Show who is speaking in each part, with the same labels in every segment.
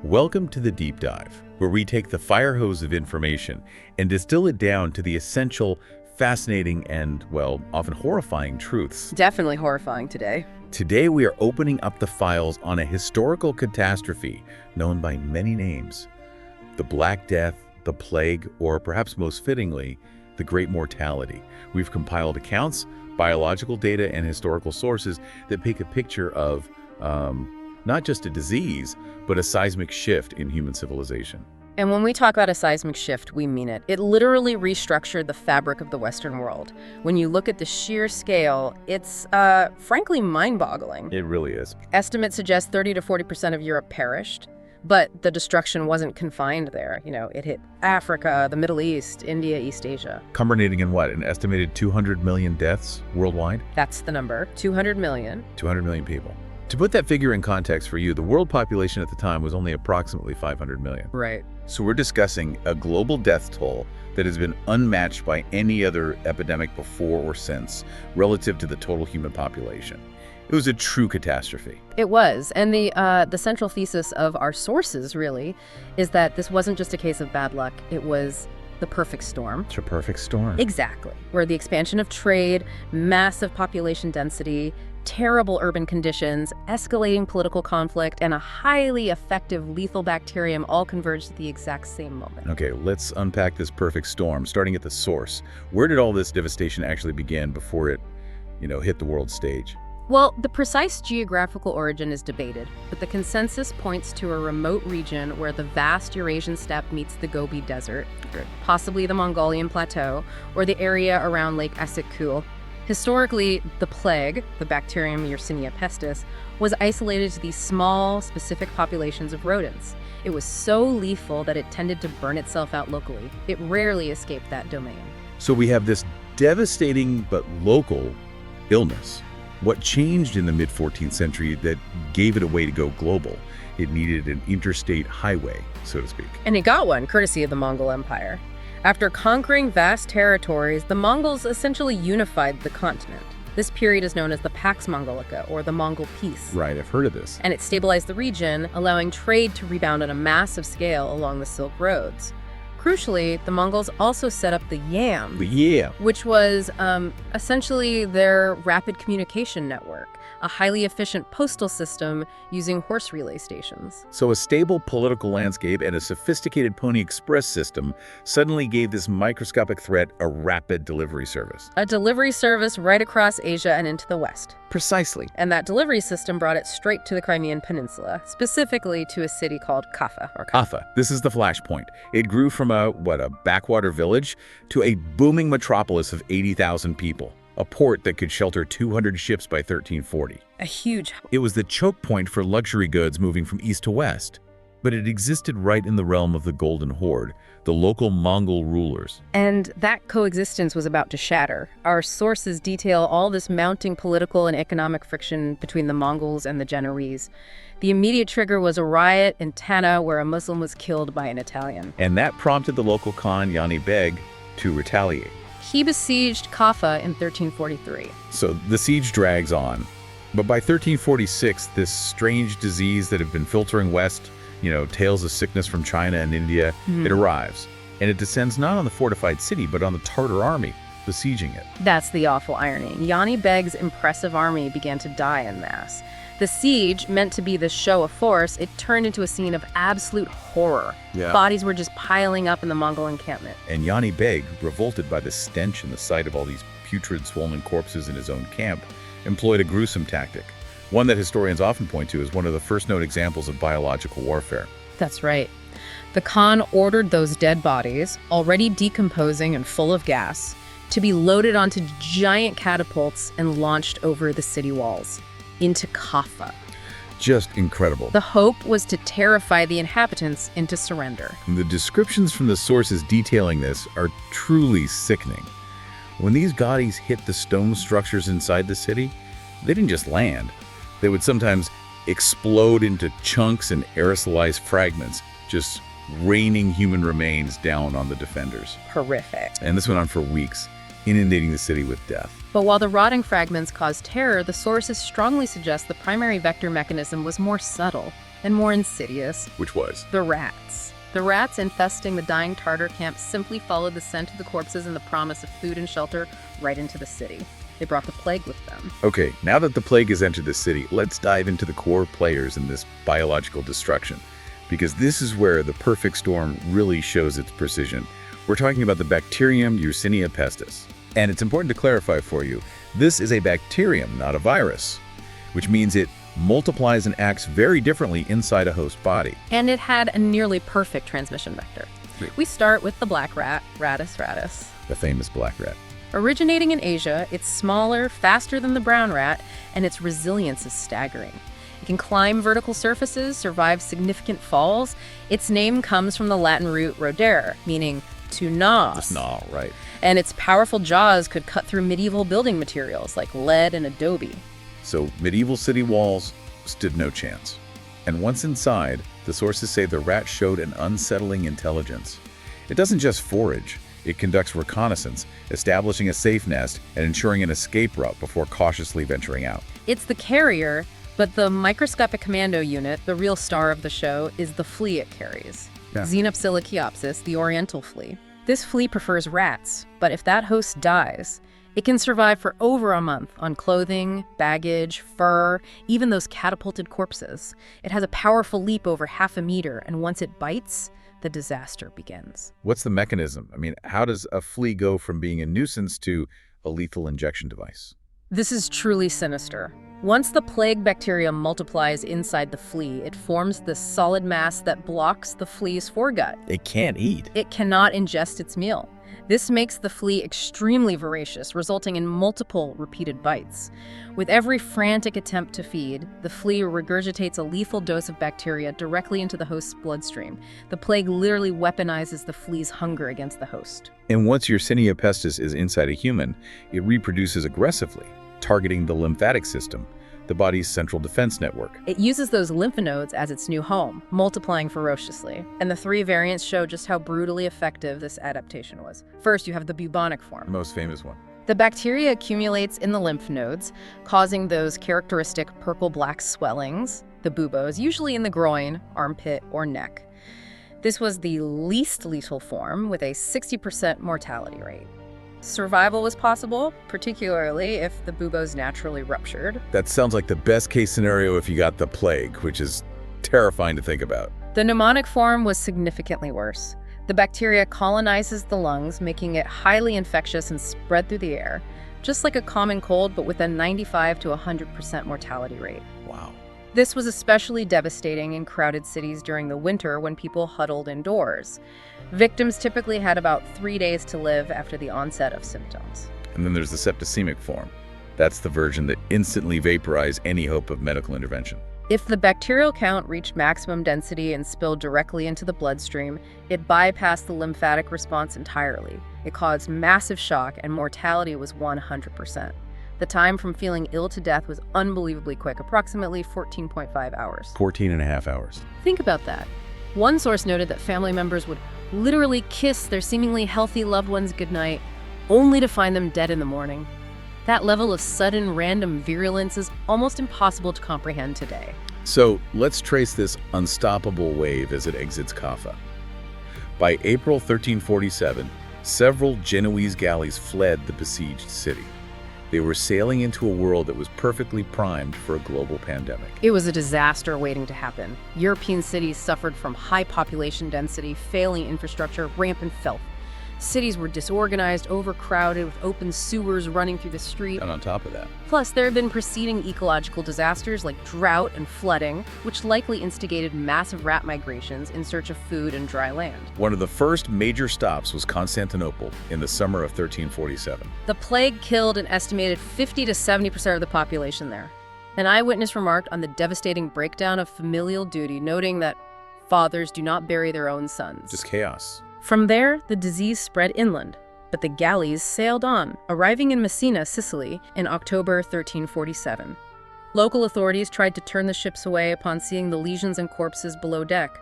Speaker 1: Welcome to the Deep Dive, where we take the fire hose of information and distill it down to the essential, fascinating, and, well, often horrifying truths.
Speaker 2: Definitely horrifying today.
Speaker 1: Today we are opening up the files on a historical catastrophe known by many names. The Black Death, the Plague, or perhaps most fittingly, the Great Mortality. We've compiled accounts, biological data, and historical sources that paint a picture of not just a disease, but a seismic shift in human civilization.
Speaker 2: And when we talk about a seismic shift, we mean it. It literally restructured the fabric of the Western world. When you look at the sheer scale, it's frankly mind-boggling.
Speaker 1: It really is.
Speaker 2: Estimates suggest 30 to 40% of Europe perished, but the destruction wasn't confined there. It hit Africa, the Middle East, India, East Asia.
Speaker 1: Culminating in what, an estimated 200 million deaths worldwide?
Speaker 2: That's the number, 200 million.
Speaker 1: 200 million people. To put that figure in context for you, the world population at the time was only approximately 500 million.
Speaker 2: Right.
Speaker 1: So we're discussing a global death toll that has been unmatched by any other epidemic before or since, relative to the total human population. It was a true catastrophe.
Speaker 2: It was. And the central thesis of our sources, really, is that this wasn't just a case of bad luck. It was the perfect storm.
Speaker 1: It's a perfect storm.
Speaker 2: Exactly. Where the expansion of trade, massive population density, terrible urban conditions, escalating political conflict, and a highly effective lethal bacterium all converged at the exact same moment.
Speaker 1: Okay, let's unpack this perfect storm, starting at the source. Where did all this devastation actually begin before it, hit the world stage?
Speaker 2: Well, the precise geographical origin is debated, but the consensus points to a remote region where the vast Eurasian steppe meets the Gobi Desert, possibly the Mongolian Plateau, or the area around Lake Asik-Kul. Historically, the plague, the bacterium Yersinia pestis, was isolated to these small, specific populations of rodents. It was so lethal that it tended to burn itself out locally. It rarely escaped that domain.
Speaker 1: So we have this devastating but local illness. What changed in the mid-14th century that gave it a way to go global? It needed an interstate highway, so to speak.
Speaker 2: And it got one, courtesy of the Mongol Empire. After conquering vast territories, the Mongols essentially unified the continent. This period is known as the Pax Mongolica, or the Mongol Peace.
Speaker 1: Right, I've heard of this.
Speaker 2: And it stabilized the region, allowing trade to rebound on a massive scale along the Silk Roads. Crucially, the Mongols also set up the Yam, which was essentially their rapid communication network, a highly efficient postal system using horse relay stations.
Speaker 1: So a stable political landscape and a sophisticated Pony Express system suddenly gave this microscopic threat a rapid delivery service.
Speaker 2: A delivery service right across Asia and into the West.
Speaker 1: Precisely.
Speaker 2: And that delivery system brought it straight to the Crimean Peninsula, specifically to a city called Kafa.
Speaker 1: Kafa. This is the flashpoint. It grew from a backwater village to a booming metropolis of 80,000 people. A port that could shelter 200 ships by 1340.
Speaker 2: A huge...
Speaker 1: It was the choke point for luxury goods moving from east to west. But it existed right in the realm of the Golden Horde, the local Mongol rulers.
Speaker 2: And that coexistence was about to shatter. Our sources detail all this mounting political and economic friction between the Mongols and the Genoese. The immediate trigger was a riot in Tana where a Muslim was killed by an Italian.
Speaker 1: And that prompted the local Khan, Yanni Beg, to retaliate.
Speaker 2: He besieged Kafa in 1343.
Speaker 1: So the siege drags on. But by 1346, this strange disease that had been filtering west, tales of sickness from China and India, it arrives. And it descends not on the fortified city, but on the Tartar army, besieging it.
Speaker 2: That's the awful irony. Yanni Beg's impressive army began to die en masse. The siege, meant to be this show of force, it turned into a scene of absolute horror.
Speaker 1: Yeah.
Speaker 2: Bodies were just piling up in the Mongol encampment.
Speaker 1: And Yanni Beg, revolted by the stench and the sight of all these putrid, swollen corpses in his own camp, employed a gruesome tactic, one that historians often point to as one of the first known examples of biological warfare.
Speaker 2: That's right. The Khan ordered those dead bodies, already decomposing and full of gas, to be loaded onto giant catapults and launched over the city walls, into Kafa.
Speaker 1: Just incredible.
Speaker 2: The hope was to terrify the inhabitants into surrender.
Speaker 1: The descriptions from the sources detailing this are truly sickening. When these Gaudis hit the stone structures inside the city, they didn't just land. They would sometimes explode into chunks and aerosolized fragments, just raining human remains down on the defenders.
Speaker 2: Horrific.
Speaker 1: And this went on for weeks, inundating the city with death.
Speaker 2: But while the rotting fragments caused terror, the sources strongly suggest the primary vector mechanism was more subtle. and more insidious.
Speaker 1: Which was?
Speaker 2: The rats. The rats infesting the dying Tartar camp simply followed the scent of the corpses and the promise of food and shelter right into the city. They brought the plague with them.
Speaker 1: Okay, now that the plague has entered the city, let's dive into the core players in this biological destruction, because this is where the perfect storm really shows its precision. We're talking about the bacterium Yersinia pestis. And it's important to clarify for you, this is a bacterium, not a virus, which means it multiplies and acts very differently inside a host body.
Speaker 2: And it had a nearly perfect transmission vector. We start with the black rat, Rattus rattus.
Speaker 1: The famous black rat.
Speaker 2: Originating in Asia, it's smaller, faster than the brown rat, and its resilience is staggering. It can climb vertical surfaces, survive significant falls. Its name comes from the Latin root rodere, meaning to gnaw.
Speaker 1: Just gnaw, right.
Speaker 2: And its powerful jaws could cut through medieval building materials like lead and adobe.
Speaker 1: So medieval city walls stood no chance. And once inside, the sources say the rat showed an unsettling intelligence. It doesn't just forage, it conducts reconnaissance, establishing a safe nest and ensuring an escape route before cautiously venturing out.
Speaker 2: It's the carrier, but the microscopic commando unit, the real star of the show, is the flea it carries.
Speaker 1: Yeah.
Speaker 2: Xenopsilochiopsis, the oriental flea. This flea prefers rats, but if that host dies, it can survive for over a month on clothing, baggage, fur, even those catapulted corpses. It has a powerful leap over half a meter, and once it bites, the disaster begins.
Speaker 1: What's the mechanism? I mean, how does a flea go from being a nuisance to a lethal injection device?
Speaker 2: This is truly sinister. Once the plague bacterium multiplies inside the flea, it forms this solid mass that blocks the flea's foregut.
Speaker 1: It can't eat.
Speaker 2: It cannot ingest its meal. This makes the flea extremely voracious, resulting in multiple repeated bites. With every frantic attempt to feed, the flea regurgitates a lethal dose of bacteria directly into the host's bloodstream. The plague literally weaponizes the flea's hunger against the host.
Speaker 1: And once Yersinia pestis is inside a human, it reproduces aggressively, targeting the lymphatic system, the body's central defense network.
Speaker 2: It uses those lymph nodes as its new home, multiplying ferociously. And the three variants show just how brutally effective this adaptation was. First, you have the bubonic form.
Speaker 1: The most famous one.
Speaker 2: The bacteria accumulates in the lymph nodes, causing those characteristic purple-black swellings, the buboes, usually in the groin, armpit, or neck. This was the least lethal form, with a 60% mortality rate. Survival was possible, particularly if the buboes naturally ruptured.
Speaker 1: That sounds like the best case scenario if you got the plague, which is terrifying to think about.
Speaker 2: The pneumonic form was significantly worse. The bacteria colonizes the lungs, making it highly infectious and spread through the air, just like a common cold, but with a 95 to 100% mortality rate.
Speaker 1: Wow.
Speaker 2: This was especially devastating in crowded cities during the winter when people huddled indoors. Victims typically had about 3 days to live after the onset of symptoms.
Speaker 1: And then there's the septicemic form. That's the version that instantly vaporized any hope of medical intervention.
Speaker 2: If the bacterial count reached maximum density and spilled directly into the bloodstream, it bypassed the lymphatic response entirely. It caused massive shock, and mortality was 100%. The time from feeling ill to death was unbelievably quick, approximately 14.5 hours.
Speaker 1: 14 and a half hours.
Speaker 2: Think about that. One source noted that family members would literally kiss their seemingly healthy loved ones goodnight, only to find them dead in the morning. That level of sudden, random virulence is almost impossible to comprehend today.
Speaker 1: So let's trace this unstoppable wave as it exits Kafa. By April 1347, several Genoese galleys fled the besieged city. They were sailing into a world that was perfectly primed for a global pandemic.
Speaker 2: It was a disaster waiting to happen. European cities suffered from high population density, failing infrastructure, rampant filth. Cities were disorganized, overcrowded, with open sewers running through the street.
Speaker 1: And on top of that,
Speaker 2: Plus, there had been preceding ecological disasters like drought and flooding, which likely instigated massive rat migrations in search of food and dry land.
Speaker 1: one of the first major stops was Constantinople in the summer of 1347.
Speaker 2: The plague killed an estimated 50 to 70% of the population there. An eyewitness remarked on the devastating breakdown of familial duty, noting that fathers do not bury their own sons.
Speaker 1: Just chaos.
Speaker 2: From there, the disease spread inland, but the galleys sailed on, arriving in Messina, Sicily, in October 1347. Local authorities tried to turn the ships away upon seeing the lesions and corpses below deck,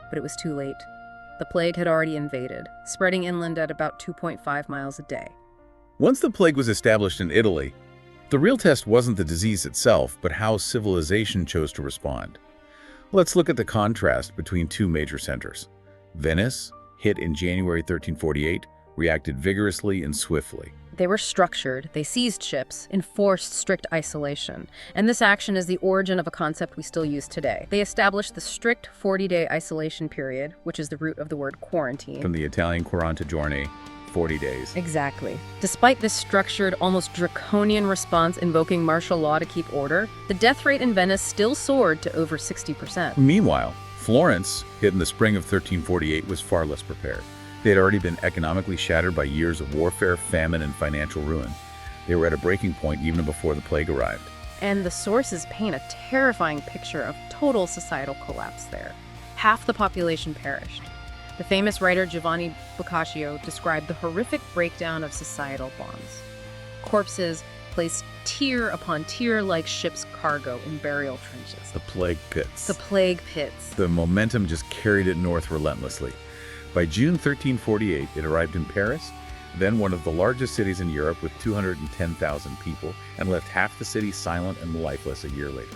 Speaker 2: but it was too late. The plague had already invaded, spreading inland at about 2.5 miles a day.
Speaker 1: Once the plague was established in Italy, the real test wasn't the disease itself, but how civilization chose to respond. Let's look at the contrast between two major centers. Venice, hit in January 1348, reacted vigorously and swiftly.
Speaker 2: They were structured, they seized ships, enforced strict isolation. And this action is the origin of a concept we still use today. They established the strict 40-day isolation period, which is the root of the word quarantine.
Speaker 1: From the Italian 40 giorni, 40 days.
Speaker 2: Exactly. Despite this structured, almost draconian response invoking martial law to keep order, the death rate in Venice still soared to over 60%.
Speaker 1: Meanwhile, Florence, hit in the spring of 1348, was far less prepared. They had already been economically shattered by years of warfare, famine, and financial ruin. They were at a breaking point even before the plague arrived.
Speaker 2: And the sources paint a terrifying picture of total societal collapse there. Half the population perished. The famous writer Giovanni Boccaccio described the horrific breakdown of societal bonds. Corpses placed tier upon tier like ship's cargo in burial trenches.
Speaker 1: The plague pits.
Speaker 2: The plague pits.
Speaker 1: The momentum just carried it north relentlessly. By June 1348, it arrived in Paris, then one of the largest cities in Europe with 210,000 people, and left half the city silent and lifeless a year later.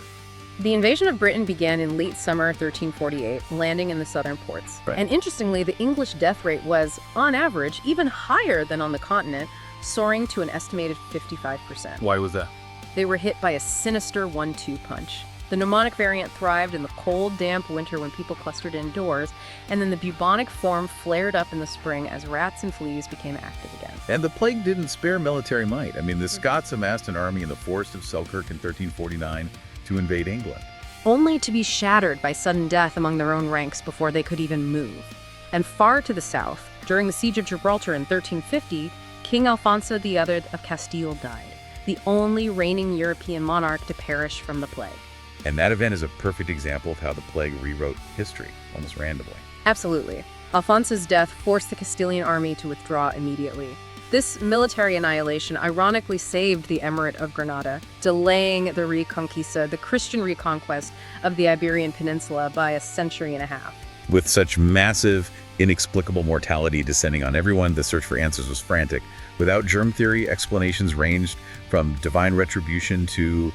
Speaker 2: The invasion of Britain began in late summer 1348, landing in the southern ports.
Speaker 1: Right.
Speaker 2: And interestingly, the English death rate was, on average, even higher than on the continent, soaring to an estimated 55%.
Speaker 1: Why was that?
Speaker 2: They were hit by a sinister 1-2 punch. The pneumonic variant thrived in the cold, damp winter when people clustered indoors, and then the bubonic form flared up in the spring as rats and fleas became active again.
Speaker 1: And the plague didn't spare military might. I mean, the Scots amassed an army in the forest of Selkirk in 1349 to invade England.
Speaker 2: Only to be shattered by sudden death among their own ranks before they could even move. And far to the south, during the siege of Gibraltar in 1350, King Alfonso the Other of Castile died, the only reigning European monarch to perish from the plague.
Speaker 1: And that event is a perfect example of how the plague rewrote history, almost randomly.
Speaker 2: Absolutely. Alfonso's death forced the Castilian army to withdraw immediately. This military annihilation ironically saved the Emirate of Granada, delaying the Reconquista, the Christian reconquest of the Iberian Peninsula, by a century and a half.
Speaker 1: With such massive, inexplicable mortality descending on everyone, the search for answers was frantic. Without germ theory, explanations ranged from divine retribution to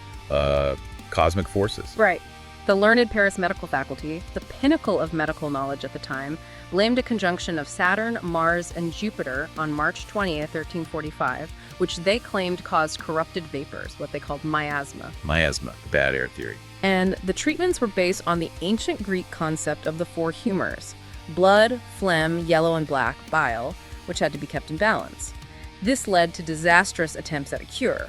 Speaker 1: cosmic forces.
Speaker 2: Right. The learned Paris medical faculty, the pinnacle of medical knowledge at the time, blamed a conjunction of Saturn, Mars, and Jupiter on March 20th, 1345, which they claimed caused corrupted vapors, what they called miasma.
Speaker 1: Miasma, the bad air theory.
Speaker 2: And the treatments were based on the ancient Greek concept of the four humors: blood, phlegm, yellow and black, bile, which had to be kept in balance. This led to disastrous attempts at a cure.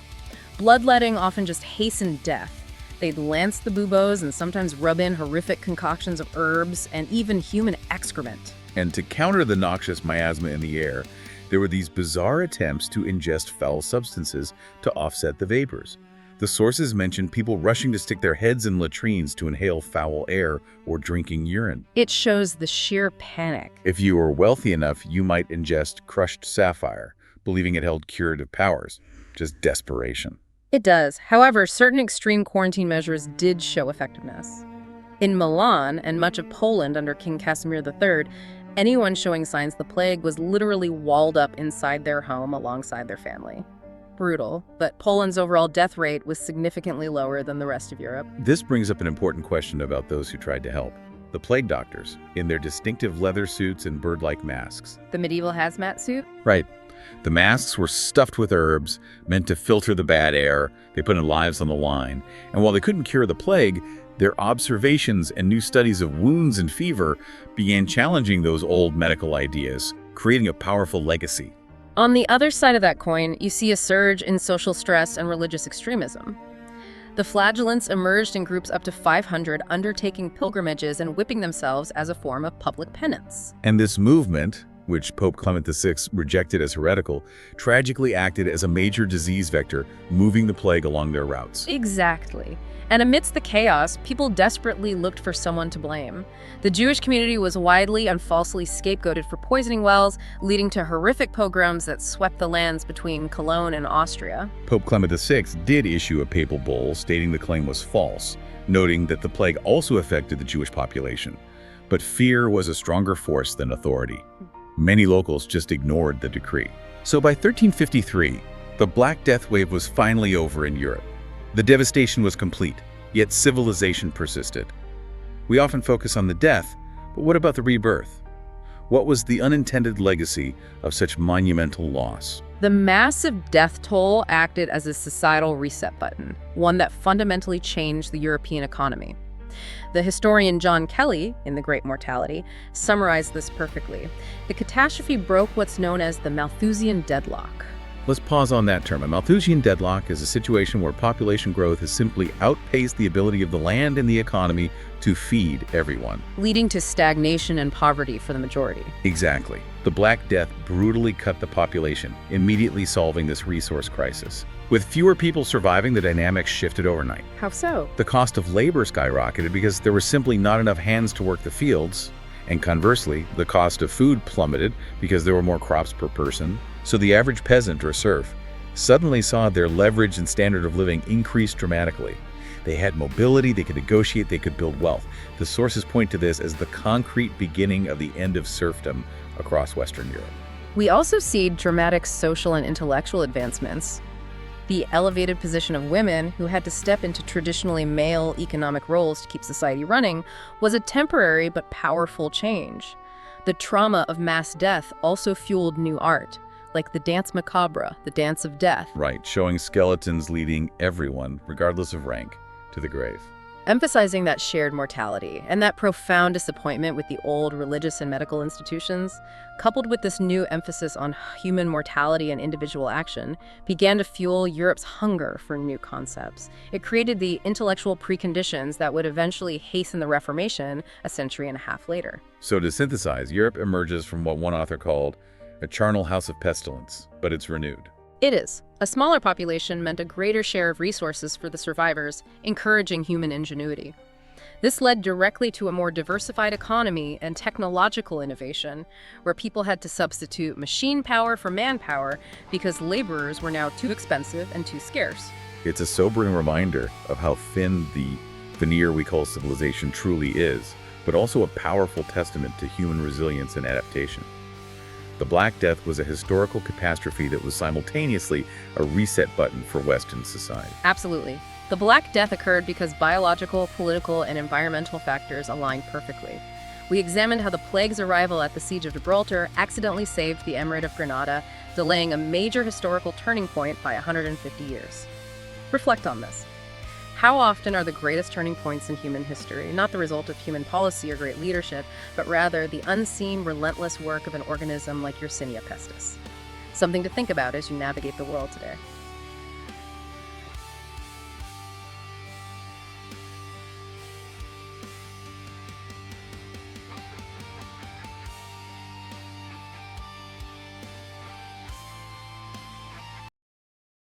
Speaker 2: Bloodletting often just hastened death. They'd lance the buboes and sometimes rub in horrific concoctions of herbs and even human excrement.
Speaker 1: And to counter the noxious miasma in the air, there were these bizarre attempts to ingest foul substances to offset the vapors. The sources mentioned people rushing to stick their heads in latrines to inhale foul air or drinking urine.
Speaker 2: It shows the sheer panic.
Speaker 1: If you were wealthy enough, you might ingest crushed sapphire, believing it held curative powers. Just desperation.
Speaker 2: It does. However, certain extreme quarantine measures did show effectiveness. In Milan and much of Poland under King Casimir III, anyone showing signs of the plague was literally walled up inside their home alongside their family. Brutal, but Poland's overall death rate was significantly lower than the rest of Europe.
Speaker 1: This brings up an important question about those who tried to help. The plague doctors, in their distinctive leather suits and bird-like masks.
Speaker 2: The medieval hazmat suit?
Speaker 1: Right. The masks were stuffed with herbs, meant to filter the bad air. They put in lives on the line. And while they couldn't cure the plague, their observations and new studies of wounds and fever began challenging those old medical ideas, creating a powerful legacy.
Speaker 2: On the other side of that coin, you see a surge in social stress and religious extremism. The flagellants emerged in groups up to 500, undertaking pilgrimages and whipping themselves as a form of public penance.
Speaker 1: And this movement, which Pope Clement VI rejected as heretical, tragically acted as a major disease vector, moving the plague along their routes.
Speaker 2: Exactly. And amidst the chaos, people desperately looked for someone to blame. The Jewish community was widely and falsely scapegoated for poisoning wells, leading to horrific pogroms that swept the lands between Cologne and Austria.
Speaker 1: Pope Clement VI did issue a papal bull stating the claim was false, noting that the plague also affected the Jewish population. But fear was a stronger force than authority. Many locals just ignored the decree. So by 1353, the Black Death wave was finally over in Europe. The devastation was complete, yet civilization persisted. We often focus on the death, but what about the rebirth? What was the unintended legacy of such monumental loss?
Speaker 2: The massive death toll acted as a societal reset button, one that fundamentally changed the European economy. The historian John Kelly, in The Great Mortality, summarized this perfectly. The catastrophe broke what's known as the Malthusian deadlock.
Speaker 1: Let's pause on that term. A Malthusian deadlock is a situation where population growth has simply outpaced the ability of the land and the economy to feed everyone.
Speaker 2: Leading to stagnation and poverty for the majority.
Speaker 1: Exactly. The Black Death brutally cut the population, immediately solving this resource crisis. With fewer people surviving, the dynamics shifted overnight.
Speaker 2: How so?
Speaker 1: The cost of labor skyrocketed because there were simply not enough hands to work the fields, and conversely, the cost of food plummeted because there were more crops per person. So the average peasant or serf suddenly saw their leverage and standard of living increase dramatically. They had mobility, they could negotiate, they could build wealth. The sources point to this as the concrete beginning of the end of serfdom across Western Europe.
Speaker 2: We also see dramatic social and intellectual advancements. The elevated position of women, who had to step into traditionally male economic roles to keep society running, was a temporary but powerful change. The trauma of mass death also fueled new art, like the dance macabre, the dance of death.
Speaker 1: Right, showing skeletons leading everyone, regardless of rank, to the grave.
Speaker 2: Emphasizing that shared mortality and that profound disappointment with the old religious and medical institutions, coupled with this new emphasis on human mortality and individual action, began to fuel Europe's hunger for new concepts. It created the intellectual preconditions that would eventually hasten the Reformation a century and a half later.
Speaker 1: So to synthesize, Europe emerges from what one author called a charnel house of pestilence, but it's renewed.
Speaker 2: It is. A smaller population meant a greater share of resources for the survivors, encouraging human ingenuity. This led directly to a more diversified economy and technological innovation, where people had to substitute machine power for manpower because laborers were now too expensive and too scarce.
Speaker 1: It's a sobering reminder of how thin the veneer we call civilization truly is, but also a powerful testament to human resilience and adaptation. The Black Death was a historical catastrophe that was simultaneously a reset button for Western society.
Speaker 2: Absolutely. The Black Death occurred because biological, political, and environmental factors aligned perfectly. We examined how the plague's arrival at the Siege of Gibraltar accidentally saved the Emirate of Granada, delaying a major historical turning point by 150 years. Reflect on this. How often are the greatest turning points in human history not the result of human policy or great leadership, but rather the unseen, relentless work of an organism like Yersinia pestis? Something to think about as you navigate the world today.